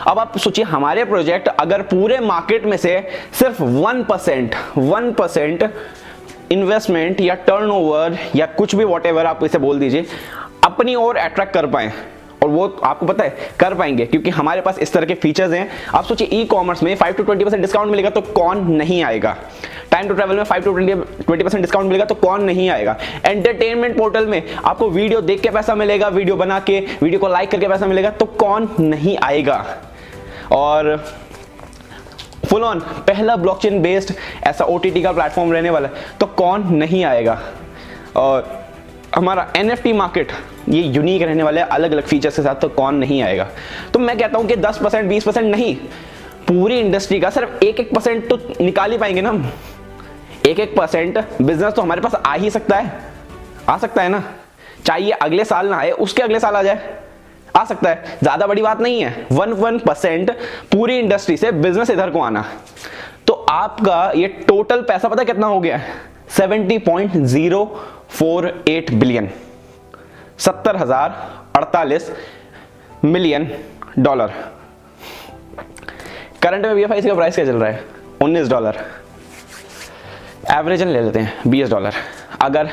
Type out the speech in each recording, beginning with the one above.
अब आप सोचिए हमारे प्रोजेक्ट अगर पूरे मार्केट में से सिर्फ 1% इन्वेस्टमेंट या टर्नओवर या कुछ भी वॉटेवर आप इसे बोल दीजिए अपनी ओर अट्रैक्ट कर पाए, और वो आपको पता है कर पाएंगे क्योंकि हमारे पास इस तरह के फीचर्स हैं। आप सोचिए ई कॉमर्स में 5 to 20% डिस्काउंट मिलेगा तो कौन नहीं आएगा, टाइम टू ट्रैवल में 5 to 20% डिस्काउंट मिलेगा तो कौन नहीं आएगा, एंटरटेनमेंट पोर्टल में आपको वीडियो देख के पैसा मिलेगा, वीडियो बना के वीडियो को लाइक करके पैसा मिलेगा तो कौन नहीं आएगा। और फुल ऑन पहला ब्लॉकचेन बेस्ड ऐसा ओटीटी का प्लेटफॉर्म रहने वाला है तो कौन नहीं आएगा। और हमारा एनएफटी मार्केट ये यूनिक रहने वाला है अलग अलग फीचर्स के साथ तो कौन नहीं आएगा। तो मैं कहता हूं कि 10% 20% नहीं, पूरी इंडस्ट्री का सिर्फ 1% तो निकाल ही पाएंगे ना हम। 1% बिजनेस तो हमारे पास आ ही सकता है ना, चाहिए अगले साल ना आए उसके अगले साल आ जाए, आ सकता है, ज्यादा बड़ी बात नहीं है। 1% पूरी इंडस्ट्री से बिजनेस इधर को आना, तो आपका ये टोटल पैसा पता कितना हो गया, 70.048 बिलियन, 70,048 मिलियन डॉलर। करंट में बीएफआईसी का प्राइस क्या चल रहा है, $19, एवरेज ले लेते हैं $20। अगर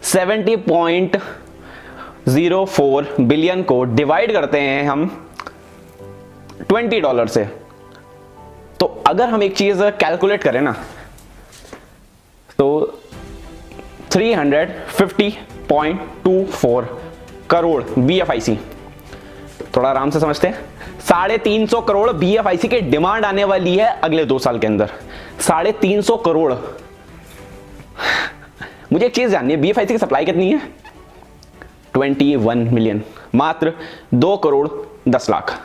70.04 बिलियन को डिवाइड करते हैं हम $20 से, तो अगर हम एक चीज कैलकुलेट करें ना तो 350.24 करोड़ बीएफआईसी, थोड़ा आराम से समझते हैं, 350 करोड़ बीएफआईसी की डिमांड आने वाली है अगले 2 साल के अंदर। 350 करोड़। मुझे एक चीज जाननी है, बीएफआईसी की सप्लाई कितनी है, 21 मिलियन, मात्र 2 करोड़ 10 लाख।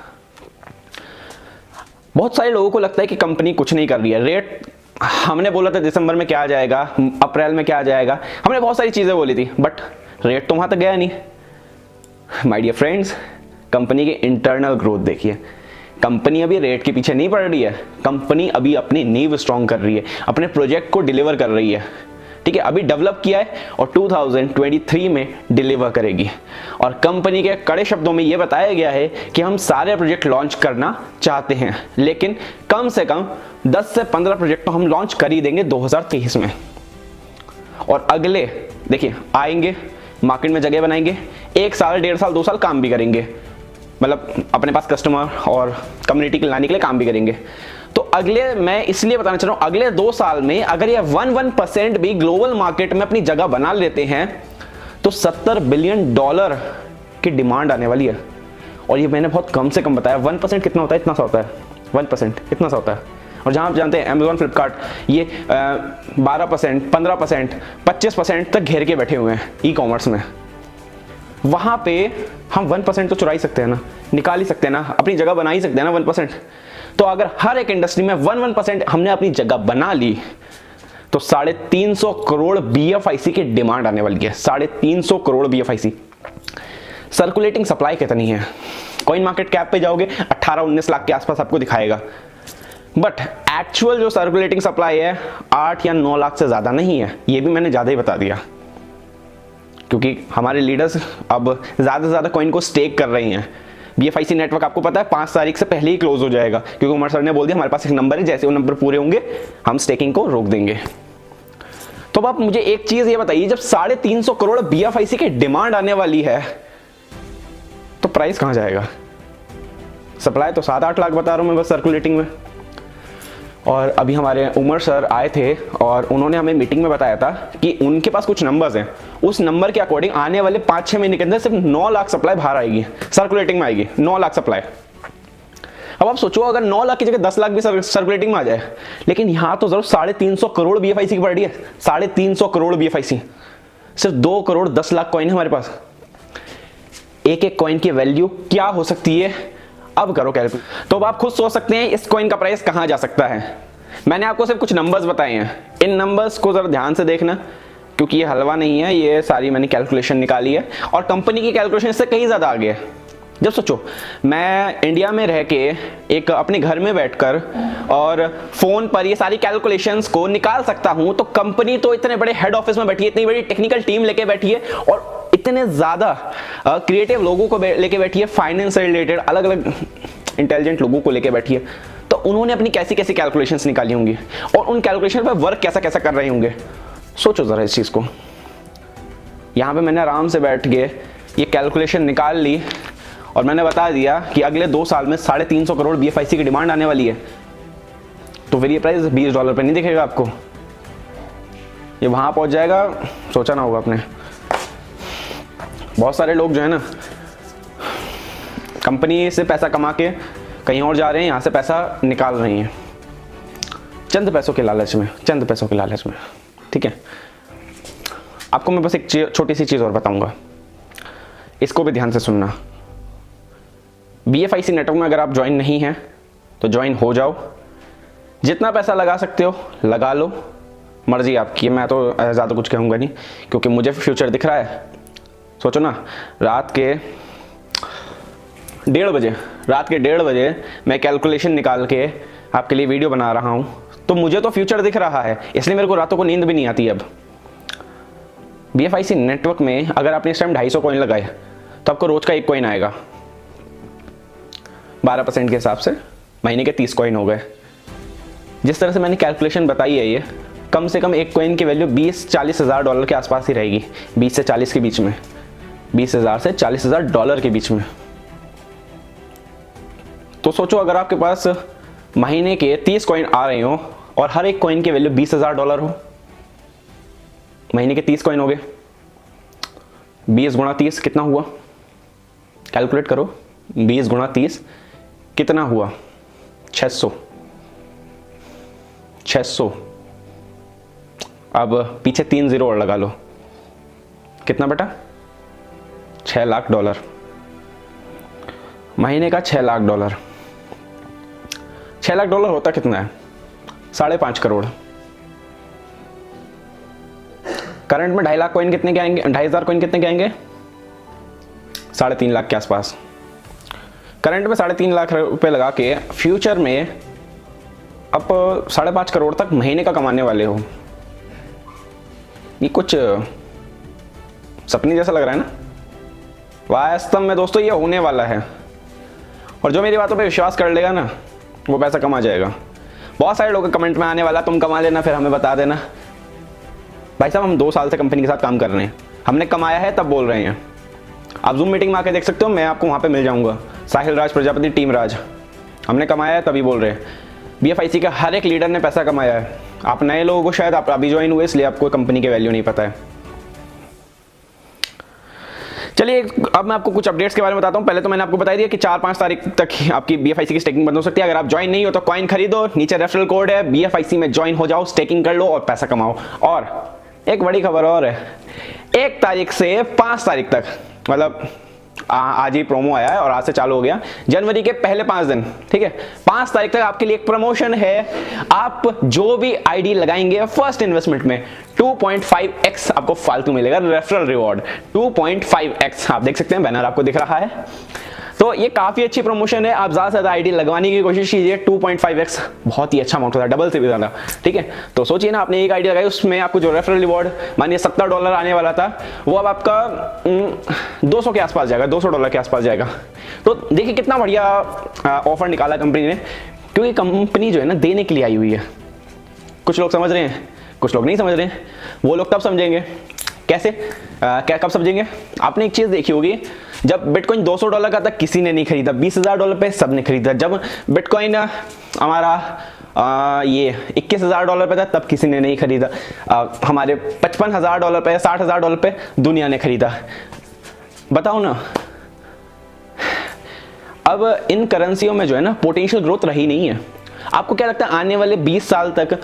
बहुत सारे लोगों को लगता है कि कंपनी कुछ नहीं कर रही है, रेट हमने बोला था दिसंबर में क्या आ जाएगा, अप्रैल में क्या आ जाएगा, हमने बहुत सारी चीजें बोली थी, बट रेट तो वहां तक गया नहीं। माय डियर फ्रेंड्स, कंपनी के इंटरनल ग्रोथ देखिए, कंपनी अभी रेट के पीछे नहीं पड़ रही है, कंपनी अभी अपनी नींव स्ट्रॉन्ग कर रही है, अपने प्रोजेक्ट को डिलीवर कर रही है, ठीक है, अभी डेवलप किया है और 2023 में डिलीवर करेगी। और कंपनी के कड़े शब्दों में यह बताया गया है कि हम सारे प्रोजेक्ट लॉन्च करना चाहते हैं, लेकिन कम से कम 10 से 15 प्रोजेक्ट तो हम लॉन्च कर ही देंगे 2023 में। और अगले देखिए आएंगे, मार्केट में जगह बनाएंगे, 1 साल 1.5 साल 2 साल काम भी करेंगे, मतलब अपने पास कस्टमर और कम्युनिटी के लाने के लिए काम भी करेंगे। तो अगले, मैं इसलिए बताना चाह रहा हूं, अगले 2 साल में अगर ये 1% भी ग्लोबल मार्केट में अपनी जगह बना लेते हैं तो $70 बिलियन की डिमांड आने वाली है। और ये मैंने बहुत कम से कम बताया, 1% कितना होता है, इतना सा होता है, 1% इतना सा होता है। और जहां आप जानते हैं अमेजॉन, फ्लिपकार्ट ये 12%, 15%, 25% तक घेर के बैठे हुए हैं ई कॉमर्स में, वहां पे हम 1% तो चुरा ही सकते हैं ना, निकाल ही सकते हैं ना, अपनी जगह बना ही सकते हैं ना 1%। तो अगर हर एक इंडस्ट्री में 1% हमने अपनी जगह बना ली तो 350 करोड़ बीएफआईसी की डिमांड आने वाली है, 350 करोड़ बीएफआईसी। सर्कुलेटिंग सप्लाई कितनी है, कॉइन मार्केट कैप पे जाओगे 18-19 लाख के आसपास आपको दिखाएगा, बट एक्चुअल जो सर्कुलेटिंग सप्लाई है 8 या 9 लाख से ज्यादा नहीं है। ये भी मैंने ज्यादा ही बता दिया क्योंकि हमारे लीडर्स अब ज्यादा से ज्यादा कॉइन को स्टेक कर रही हैं। बीएफआईसी नेटवर्क आपको पता है 5 तारीख से पहले ही क्लोज हो जाएगा, क्योंकि उमर सर ने बोल दिया हमारे पास एक नंबर है, जैसे वो नंबर पूरे होंगे हम स्टेकिंग को रोक देंगे। तो अब आप मुझे एक चीज ये बताइए, जब 350 करोड़ बीएफआईसी की डिमांड आने वाली है तो प्राइस कहां जाएगा? सप्लाई तो 7-8 लाख बता रहा हूं मैं बस सर्कुलेटिंग में। और अभी हमारे उमर सर आए थे और उन्होंने हमें मीटिंग में बताया था कि उनके पास कुछ नंबर्स हैं, उस नंबर के अकॉर्डिंग आने वाले 5-6 महीने के अंदर सिर्फ 9 लाख सप्लाई बाहर आएगी, सर्कुलेटिंग में आएगी 9 लाख सप्लाई। अब आप सोचो अगर 9 लाख की जगह 10 लाख भी सर्कुलेटिंग में आ जाए, लेकिन यहां तो जरूर 350 करोड़ बीएफआईसी की पड़ रही है, 350 करोड़ बीएफआईसी, सिर्फ 2 करोड़ 10 लाख कॉइन है हमारे पास। एक एक कॉइन की वैल्यू क्या हो सकती है, अब करो कैलकुलेट। तो अब आप खुद सोच सकते हैं इस कॉइन का प्राइस कहां जा सकता है। मैंने आपको सिर्फ कुछ नंबर्स बताए हैं, इन नंबर्स को जरा ध्यान से देखना क्योंकि ये हलवा नहीं है, ये सारी मैंने कैलकुलेशन निकाली है और कंपनी की कैलकुलेशन इससे कहीं ज्यादा आगे है। जब सोचो मैं इंडिया में रह के एक अपने घर में बैठकर और फोन पर ये सारी कैलकुलेशंस को निकाल सकता हूं, तो कंपनी तो इतने बड़े हेड ऑफिस में बैठी है, इतनी बड़ी टेक्निकल टीम लेके बैठी है और इतने ज्यादा क्रिएटिव लोगों को लेके बैठी है, फाइनेंस से रिलेटेड अलग अलग इंटेलिजेंट लोगों को लेके बैठी है, तो उन्होंने अपनी कैसी कैसी कैलकुलेशंस निकाली होंगी और उन कैलकुलेशन पर वर्क कैसा कैसा कर रहे होंगे। सोचो ज़रा इस चीज़ को। यहाँ पे मैंने आराम से बैठ के ये कैलकुलेशन निकाल ली और मैंने बता दिया कि अगले 2 साल में 350 करोड़ BFIC की डिमांड आने वाली है, तो फिर ये प्राइस $20 पे नहीं दिखेगा आपको, ये वहाँ पहुँच जाएगा, सोचा ना होगा आपने। बहुत सारे लोग जो है ना कंपनी से पैसा कमा के कहीं और जा रहे हैं, यहाँ से पैसा निकाल रहे हैं चंद पैसों के लालच में, चंद पैसों के लालच में। ठीक है, आपको मैं बस एक छोटी सी चीज़ और बताऊंगा, इसको भी ध्यान से सुनना। BFIC नेटवर्क में अगर आप ज्वाइन नहीं हैं तो ज्वाइन हो जाओ, जितना पैसा लगा सकते हो लगा लो, मर्जी आपकी है, मैं तो ज़्यादा कुछ कहूँगा नहीं क्योंकि मुझे फ्यूचर दिख रहा है। सोचो ना, रात के 1:30 बजे मैं कैलकुलेशन निकाल के आपके लिए वीडियो बना रहा हूँ, तो मुझे तो फ्यूचर दिख रहा है, इसलिए मेरे को रातों को नींद भी नहीं आती। अब BFIC नेटवर्क में अगर आपने इस टाइम 250 कॉइन लगाए तो आपको रोज का 1 कॉइन आएगा, 12% के हिसाब से महीने के 30 कॉइन हो गए। जिस तरह से मैंने कैलकुलेशन बताई है, ये कम से कम 1 कॉइन की वैल्यू $20-40 हज़ार डॉलर के आसपास ही रहेगी, 20 से 40 के बीच में, 20,000 से 40,000 डॉलर के बीच में। तो सोचो अगर आपके पास महीने के 30 कॉइन आ रहे हो और हर एक कॉइन की वैल्यू $20,000 हो, महीने के 30 कॉइन हो गए, 20 गुणा 30 कितना हुआ, कैलकुलेट करो, 20 गुणा 30 कितना हुआ, 600। अब पीछे 3 जीरो और लगा लो, कितना बेटा, $6 लाख, महीने का $6 लाख। $6 लाख होता कितना है, 5.5 करोड़। करंट में 2.5 लाख कॉइन कितने के आएंगे, 2,500 कॉइन कितने के आएंगे, 3.5 लाख के आसपास। करंट में 3.5 लाख रुपए लगा के फ्यूचर में अब 5.5 करोड़ तक महीने का कमाने वाले हो। ये कुछ सपने जैसा लग रहा है ना, वास्तव में दोस्तों ये होने वाला है, और जो मेरी बातों पे विश्वास कर लेगा ना वो पैसा कमा जाएगा। बहुत सारे लोग कमेंट में आने वाला, तुम कमा लेना फिर हमें बता देना। भाई साहब, हम 2 साल से कंपनी के साथ काम कर रहे हैं, हमने कमाया है तब बोल रहे हैं। आप जूम मीटिंग में आके देख सकते हो, मैं आपको वहाँ पे मिल जाऊँगा, साहिल राज प्रजापति, टीम राज। हमने कमाया है तभी बोल रहे हैं। BFIC का हर एक लीडर ने पैसा कमाया है। आप नए लोगों को, शायद आप अभी ज्वाइन हुए इसलिए आपको कंपनी की वैल्यू नहीं पता है। चलिए अब मैं आपको कुछ अपडेट्स के बारे में बताता हूं। पहले तो मैंने आपको बता दिया कि 4-5 तारीख तक आपकी BFIC की स्टेकिंग बंद हो सकती है। अगर आप ज्वाइन नहीं हो तो कॉइन खरीदो, नीचे रेफरल कोड है, BFIC में ज्वाइन हो जाओ, स्टेकिंग कर लो और पैसा कमाओ। और एक बड़ी खबर और है, 1 तारीख से 5 तारीख तक, मतलब आज ही प्रोमो आया है और आज से चालू हो गया, जनवरी के पहले 5 दिन, ठीक है, 5 तारीख तक आपके लिए एक प्रमोशन है। आप जो भी आईडी लगाएंगे फर्स्ट इन्वेस्टमेंट में 2.5x आपको फालतू मिलेगा, रेफरल रिवॉर्ड 2.5x। आप देख सकते हैं, बैनर आपको दिख रहा है। तो ये काफी अच्छी प्रमोशन है, आप ज्यादा से ज्यादा आईडी लगवाने की कोशिश कीजिए। 2.5x बहुत ही अच्छा अमाउंट होता है, डबल से भी ज्यादा, ठीक है। तो सोचिए ना, आपने एक आईडी लगाई, उसमें आपको जो रेफरल रिवॉर्ड मानिए $70 आने वाला था, वो अब आपका 200 के आसपास जाएगा, $200 के आसपास जाएगा। तो देखिए कितना बढ़िया ऑफर निकाला कंपनी ने, क्योंकि कंपनी जो है ना देने के लिए आई हुई है। कुछ लोग समझ रहे हैं, कुछ लोग नहीं समझ रहे हैं। वो लोग तब समझेंगे, कैसे, क्या कब समझेंगे। आपने एक चीज देखी होगी, जब बिटकॉइन $200 का था किसी ने नहीं खरीदा, $20,000 पे सबने खरीदा। जब बिटकॉइन हमारा ये $21,000 पे था तब किसी ने नहीं खरीदा। हमारे $55,000 पे, $60,000 पे दुनिया ने खरीदा। बताओ ना, अब इन करेंसियों में जो है ना पोटेंशियल ग्रोथ रही नहीं है। आपको क्या लगता है आने वाले 20 साल तक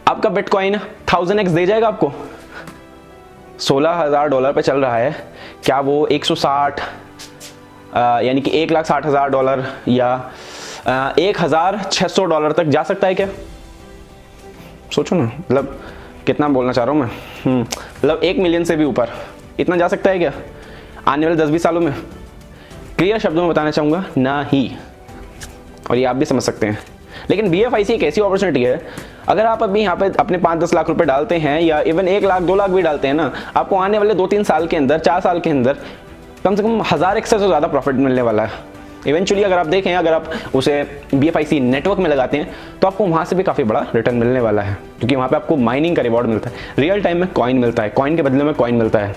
आपका बिटकॉइन 1000x दे जाएगा आपको? $16,000 पे चल रहा है, क्या वो 160 यानी कि $1,60,000 या $1,600 तक जा सकता है क्या? सोचो ना, मतलब कितना बोलना चाह रहा हूँ मैं, मतलब 1 मिलियन से भी ऊपर इतना जा सकता है क्या आने वाले 10-20 सालों में? क्लियर शब्दों में बताना चाहूँगा, ना ही। और ये आप भी समझ सकते हैं। लेकिन BFIC एक ऐसी अपॉर्चुनिटी है, अगर आप अभी यहाँ पे अपने 5-10 लाख रुपए डालते हैं या इवन 1 लाख 2 लाख भी डालते हैं ना, आपको आने वाले 2-3 साल के अंदर, 4 साल के अंदर कम से कम 1000x से ज़्यादा प्रॉफिट मिलने वाला है। इवेंचुअली अगर आप देखें, अगर आप उसे BFIC नेटवर्क में लगाते हैं तो आपको वहाँ से भी काफ़ी बड़ा रिटर्न मिलने वाला है, क्योंकि वहाँ पे आपको माइनिंग का रिवॉर्ड मिलता है, रियल टाइम में कॉइन मिलता है, कॉइन के बदले में कॉइन मिलता है।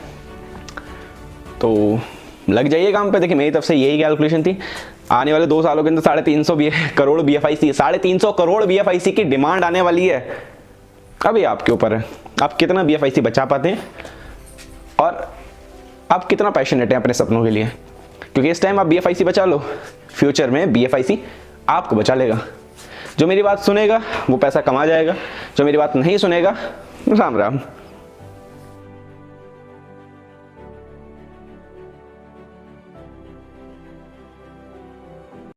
तो लग जाइए काम पे। देखिए मेरी तरफ से यही कैलकुलेशन थी। आने वाले 2 सालों के अंदर 350 करोड़ BFIC, 350 करोड़ BFIC की डिमांड आने वाली है। अभी आपके ऊपर है आप कितना BFIC बचा पाते हैं और आप कितना पैशनेट हैं अपने सपनों के लिए, क्योंकि इस टाइम आप BFIC बचा लो, फ्यूचर में BFIC आपको बचा लेगा। जो मेरी बात सुनेगा वो पैसा कमा जाएगा, जो मेरी बात नहीं सुनेगा राम राम।